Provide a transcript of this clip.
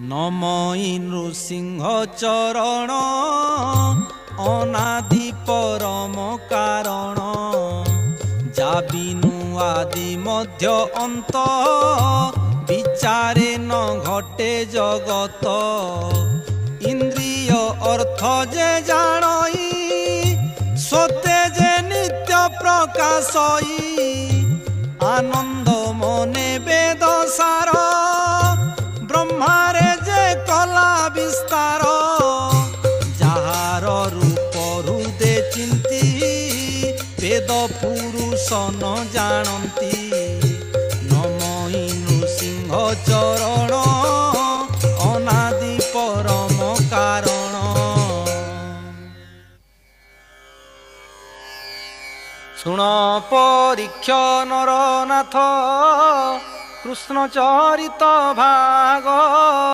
नमई नृसिंह चरण अनादि परम कारण जाबिनु आदि मध्य अंत विचारे न घटे जगत इंद्रिय अर्थ जे जानई सत्य जे नित्य प्रकाशई आनंद मने वेद सार ब्रह्मारे जे कला विस्तार जार रूप हृदय चिंती वेद पुरुष न जानती नमई नृसिंह चरण अनादि परम कारण। शुण परीक्ष नरनाथ कृष्ण चरित भाग।